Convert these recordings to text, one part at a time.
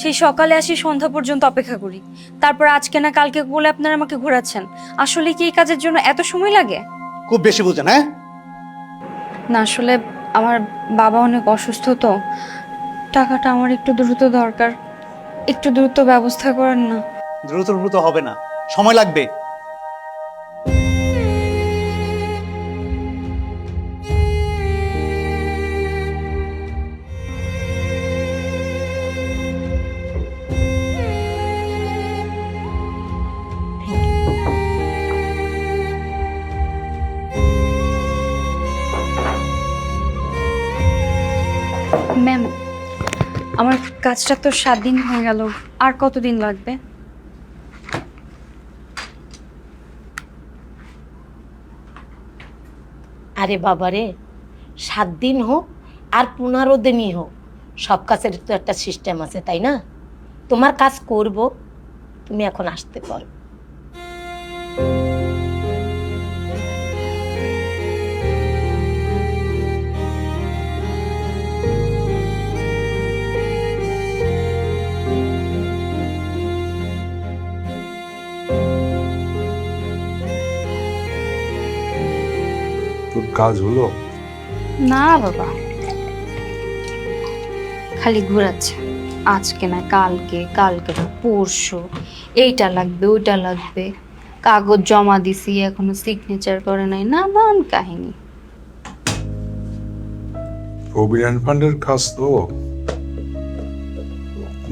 সেই সকালে আসি সন্ধ্যা পর্যন্ত অপেক্ষা করি, তারপর আজকে না কালকে বলে আপনারা আমাকে ঘোরাচ্ছেন। আসলে কি এই কাজের জন্য এত সময় লাগে? খুব বেশি বুঝেন, হ্যাঁ? না আসলে আমার বাবা অনেক অসুস্থ, তো টাকাটা আমার একটু দ্রুত দরকার, একটু দ্রুত ব্যবস্থা করেন না। দ্রুত দ্রুত হবে না, সময় লাগবে। ম্যাম, আমার কাজটা তো 7 দিন হয়ে গেল, আর কতদিন লাগবে? আরে বাবারে, 7 দিন হোক আর 15 দিনই হোক, সব কাজের তো একটা সিস্টেম আছে, তাই না? তোমার কাজ করব, তুমি এখন আসতে পারো। তোর কাজ হলো? না বাবা, খালি ঘোরাচ্ছে। আজকে না কালকে, কালকে না পরশু, এইটা লাগবে ওইটা লাগবে, কাগজ জমা দিছি এখনো সিগনেচার করে নাই, নানান কাহিনী। প্রভিডেন্ট ফান্ডের কাজ তো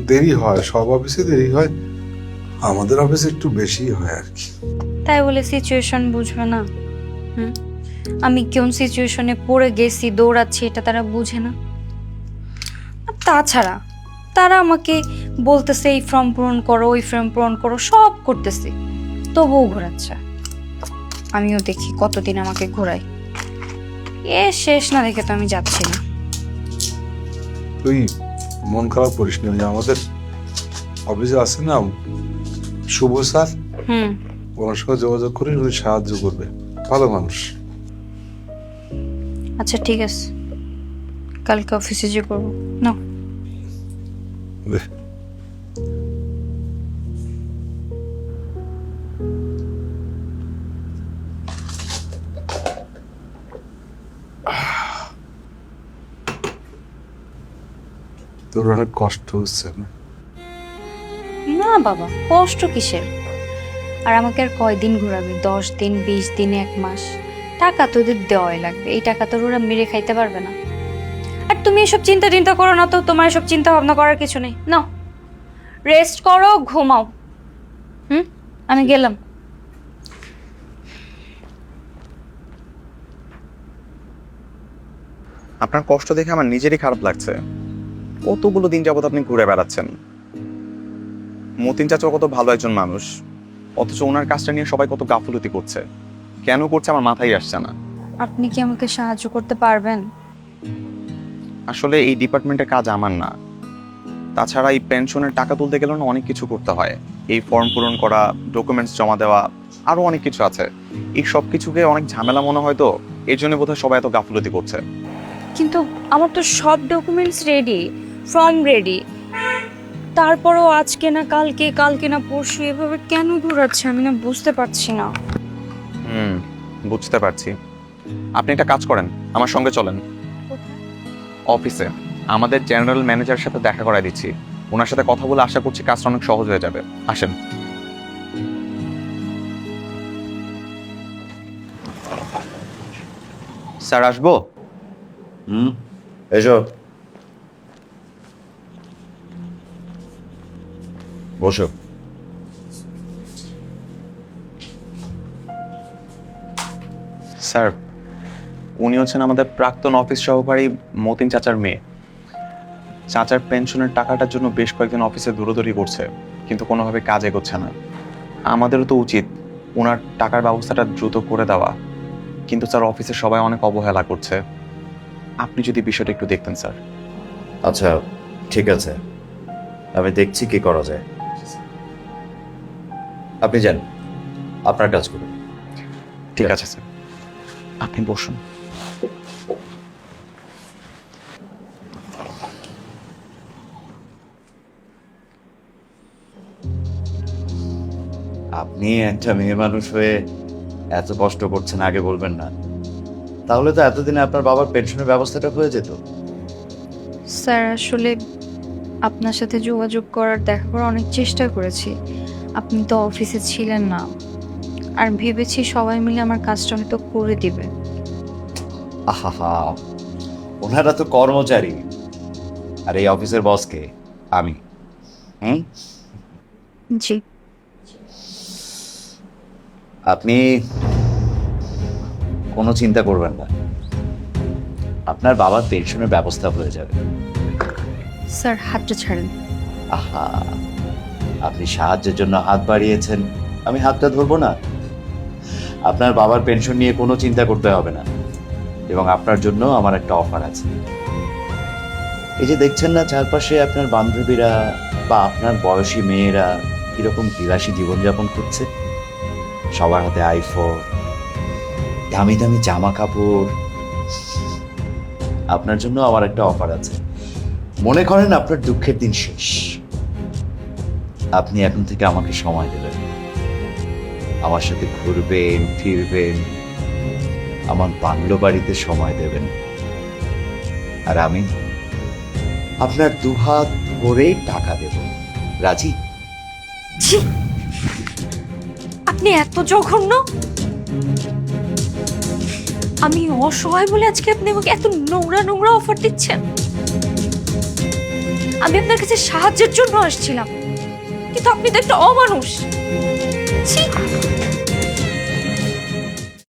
দেরি হয়, সব অফিসে দেরি হয়, আমাদের অফিসে একটু বেশি হয় আর কি। তাই বলে সিচুয়েশন বুঝবে না? হুম, আমি কোন সিচুয়েশনে পড়ে গেছি, দৌড়াচ্ছি, এটা তারা বুঝে না। আর তাছাড়া তারা আমাকে বলতেছে এই ফর্ম পূরণ করো, ওই ফর্ম পূরণ করো, সব করতেছি, তবুও ঘোরাচ্ছে। আমিও দেখি কতদিন আমাকে ঘোরাই, এ শেষ না দেখে তো আমি যাচ্ছি না। তুই মন খারাপ করিস না, ওই যে আমাদের অফিসে আছে না শুভ স্যার, হুম, ওনার সঙ্গে যোগাযোগ করিস, উনি সাহায্য করবে, ভালো মানুষ। আচ্ছা ঠিক আছে, কালকে অফিসে যে করবো না। দে। তোর অনেক কষ্ট হচ্ছে না? না বাবা, কষ্ট কিসের? আর আমাকে আর কয়দিন ঘোরাবে? 10 দিন, 20 দিন, 1 মাস? টাকা তো ওদের দেওয়াই লাগবে, এই টাকা তো ওরা মেরে খাইতে পারবে না। আর তুমি এসব চিন্তা করো না তো, তোমার এসব চিন্তা ভাবনা করার কিছু নেই। নাও রেস্ট করো, ঘুমাও। হুম, আমি গেলাম। আপনার কষ্ট দেখে আমার নিজেরই খারাপ লাগছে। কতগুলো দিন যাবত আপনি ঘুরে বেড়াচ্ছেন। মতিন চাচা কত ভালো একজন মানুষ, অথচ ওনার কাজটা নিয়ে সবাই কত গাফলতি করছে। কেন করছে আমার মাথায় আসছে না। আপনি কি আমাকে সাহায্য করতে পারবেন? আসলে এই ডিপার্টমেন্টের কাজ আমার না। তাছাড়া এই পেনশনের টাকা তুলতে গেলেও না অনেক কিছু করতে হয়। এই ফর্ম পূরণ করা, ডকুমেন্টস জমা দেওয়া, আরো অনেক কিছু আছে। এই সব কিছুকে অনেক ঝামেলা মনে হয়, তো এই জন্য বোধহয় সবাই এত গাফলতি করছে। কিন্তু আমার তো সব ডকুমেন্টস রেডি, ফর্ম রেডি, তারপরও আজকে না কালকে, কালকে না পরশু, এভাবে কেন ঘোরাচ্ছে আমি না বুঝতে পারছি না। বুঝতে পারছি। আপনি একটা কাজ করেন, আমার সঙ্গে চলেন অফিসে। আমাদের জেনারেল ম্যানেজারের সাথে দেখা করায় দিচ্ছি। ওনার সাথে কথা বলে আশা করছি কাজটা অনেক সহজ হয়ে যাবে। আসেন। স্যার আসবো? এসো, বসো। স্যার, উনি হচ্ছেন আমাদের প্রাক্তন অফিস সহকারী মতিন চাচার মেয়ে। চাচার পেনশনের টাকাটার জন্য বেশ কয়েকদিন অফিসে দৌড়াদৌড়ি করছে, কিন্তু কোনোভাবে কাজ এগোচ্ছে না। আমাদেরও তো উচিত ওনার টাকার ব্যবস্থাটা দ্রুত করে দেওয়া, কিন্তু স্যার অফিসে সবাই অনেক অবহেলা করছে। আপনি যদি বিষয়টা একটু দেখতেন স্যার। আচ্ছা, ঠিক আছে, আমি দেখছি কি করা যায়। আপনি যান, আপনার কাজ করুন। ঠিক আছে স্যার, আপনি বসুন। আপনি একটা মেয়ে মানুষ হয়ে এত কষ্ট করছেন আগে বলবেন না? তাহলে তো এতদিনে আপনার বাবার পেনশনের ব্যবস্থাটা হয়ে যেত। স্যার আসলে আপনার সাথে যোগাযোগ করার দেখা করার অনেক চেষ্টা করেছি, আপনি তো অফিসে ছিলেন না, আর ভেবেছি সবাই মিলে আমার কাজটা হয়তো করে দিবে। আহা, ওনারা তো কর্মচারী, আর এই অফিসের বসকে আমি। হুম, জি। আপনি কোনো চিন্তা করবেন না, আপনার বাবার পেনশনের ব্যবস্থা হয়ে যাবে। স্যার হাতটা ছাড়েন। আহা, আপনি সাহায্যের জন্য হাত বাড়িয়েছেন, আমি হাতটা ধরবো না? আপনার বাবার পেনশন নিয়ে কোনো চিন্তা করতে হবে না, এবং আপনার জন্য আমার একটা অফার আছে। এই যে দেখছেন না চারপাশে আপনার বান্ধবীরা বা আপনার বয়সী মেয়েরা কিরকম বিলাসী জীবনযাপন করছে, সবার হাতে আইফোন, দামি দামি জামা কাপড়। আপনার জন্য আমার একটা অফার আছে। মনে করেন আপনার দুঃখের দিন শেষ, আপনি এখন থেকে আমাকে সময় দেবেন, আমার সাথে ঘুরবেন ফিরবেন, আমার বাংলো বাড়িতে সময় দেবেন, আর আমি আপনার দুহাত ভরেই টাকা দেব। রাজি? ছি! আপনি এত জঘন্য! আমি অসহায় বলে আজকে আপনি আমাকে এত নোংরা নোংরা অফার দিচ্ছেন? আমি আপনার কাছে সাহায্যের জন্য আসছিলাম, কিন্তু আপনি তো একটা অমানুষ। ছি!